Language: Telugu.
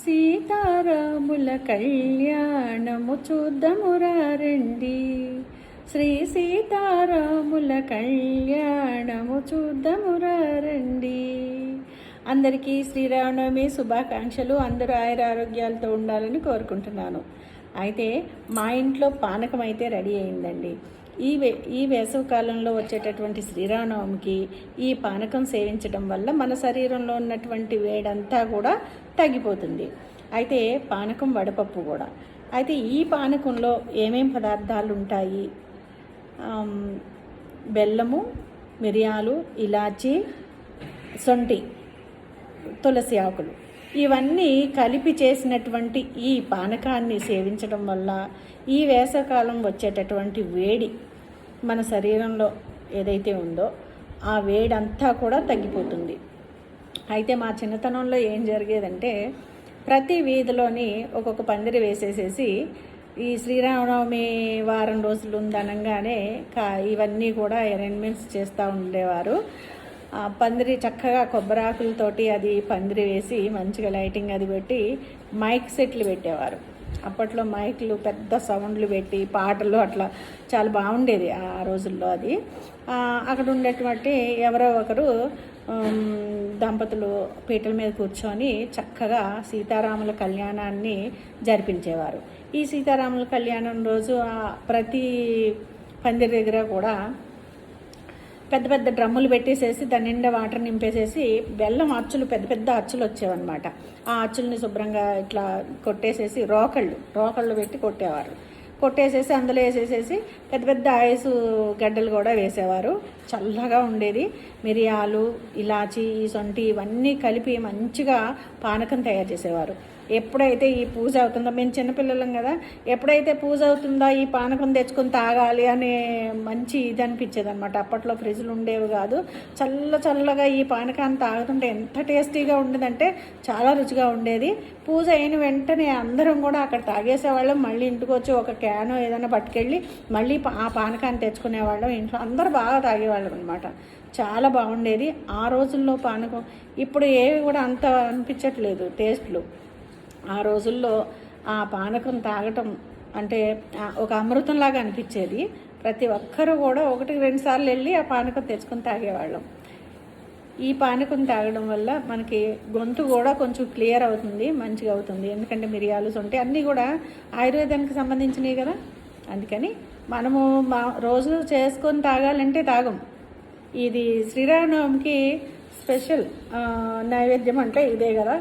సీతారాముల కళ్యాణము చూద్దామురా రండి. శ్రీ సీతారాముల కళ్యాణము చూద్దామురా రండి. అందరికీ శ్రీరామనవమి శుభాకాంక్షలు. అందరూ ఆయురారోగ్యాలతో ఉండాలని కోరుకుంటున్నాను. అయితే మా ఇంట్లో పానకం అయితే రెడీ అయిందండి. ఈ వేసవికాలంలో వచ్చేటటువంటి శ్రీరామనవమికి ఈ పానకం సేవించడం వల్ల మన శరీరంలో ఉన్నటువంటి వేడంతా కూడా తగ్గిపోతుంది. అయితే పానకం వడపప్పు కూడా. అయితే ఈ పానకంలో ఏమేం పదార్థాలు ఉంటాయి? బెల్లము, మిరియాలు, ఇలాచి, సొంటి, తులసి ఆకులు ఇవన్నీ కలిపి చేసినటువంటి ఈ పానకాన్ని సేవించడం వల్ల ఈ వేసవికాలం వచ్చేటటువంటి వేడి మన శరీరంలో ఏదైతే ఉందో ఆ వేడంతా కూడా తగ్గిపోతుంది. అయితే మా చిన్నతనంలో ఏం జరిగేదంటే ప్రతి వీధిలోని ఒక్కొక్క పందిరి వేసేసేసి ఈ శ్రీరామనవమి వారం రోజులు ఉందనగానే ఇవన్నీ కూడా అరేంజ్మెంట్స్ చేస్తూ ఉండేవారు. పందిరి చక్కగా కొబ్బరాకులతోటి అది పందిరి వేసి మంచిగా లైటింగ్ అది పెట్టి మైక్ సెట్లు పెట్టేవారు. అప్పట్లో మైక్లు పెద్ద సౌండ్లు పెట్టి పాటలు అట్లా చాలా బాగుండేది ఆ రోజుల్లో. అది అక్కడ ఉండేటువంటి ఎవరో ఒకరు దంపతులు పీటల మీద కూర్చొని చక్కగా సీతారాముల కళ్యాణాన్ని జరిపించేవారు. ఈ సీతారాముల కళ్యాణం రోజు ప్రతి పందిరి దగ్గర కూడా పెద్ద పెద్ద డ్రమ్ములు పెట్టేసేసి దాని నిండా వాటర్ నింపేసేసి బెల్లం అచ్చులు పెద్ద పెద్ద అచ్చులు వచ్చేవన్నమాట. ఆ అచ్చుల్ని శుభ్రంగా ఇట్లా కొట్టేసేసి రోకళ్ళు పెట్టి కొట్టేసేసి అందులో వేసేసేసి పెద్ద పెద్ద ఐసు గడ్డలు కూడా వేసేవారు. చల్లగా ఉండేది. మిరియాలు, ఇలాచి, సొంటి ఇవన్నీ కలిపి మంచిగా పానకం తయారు చేసేవారు. ఎప్పుడైతే ఈ పూజ అవుతుందో, మేము చిన్నపిల్లలం కదా, ఎప్పుడైతే పూజ అవుతుందో ఈ పానకం తెచ్చుకొని తాగాలి అనే మంచి ఇది అనిపించేది అనమాట. అప్పట్లో ఫ్రిడ్జ్లు ఉండేవి కాదు. చల్లగా ఈ పానకాన్ని తాగుతుంటే ఎంత టేస్టీగా ఉండేదంటే చాలా రుచిగా ఉండేది. పూజ అయిన వెంటనే అందరం కూడా అక్కడ తాగేసేవాళ్ళం. మళ్ళీ ఇంటికి వచ్చి ఒక క్యాను ఏదైనా పట్టుకెళ్ళి మళ్ళీ ఆ పానకాన్ని తెచ్చుకునేవాళ్ళం. ఇంట్లో అందరూ బాగా తాగేవాళ్ళం అనమాట. చాలా బాగుండేది ఆ రోజుల్లో పానకం. ఇప్పుడు ఏవి కూడా అంత అనిపించట్లేదు టేస్ట్లు. ఆ రోజుల్లో ఆ పానకం తాగటం అంటే ఒక అమృతంలాగా అనిపించేది. ప్రతి ఒక్కరూ కూడా 1-2 సార్లు వెళ్ళి ఆ పానకం తెచ్చుకొని తాగేవాళ్ళం. ఈ పానకం తాగడం వల్ల మనకి గొంతు కూడా కొంచెం క్లియర్ అవుతుంది, మంచిగా అవుతుంది. ఎందుకంటే మిరియాలు, సొంటి అన్నీ కూడా ఆయుర్వేదానికి సంబంధించినవి కదా. అందుకని మనము రోజు చేసుకొని తాగాలంటే తాగం. ఇది శ్రీరామనవమికి స్పెషల్ నైవేద్యం అంటే ఇదే కదా.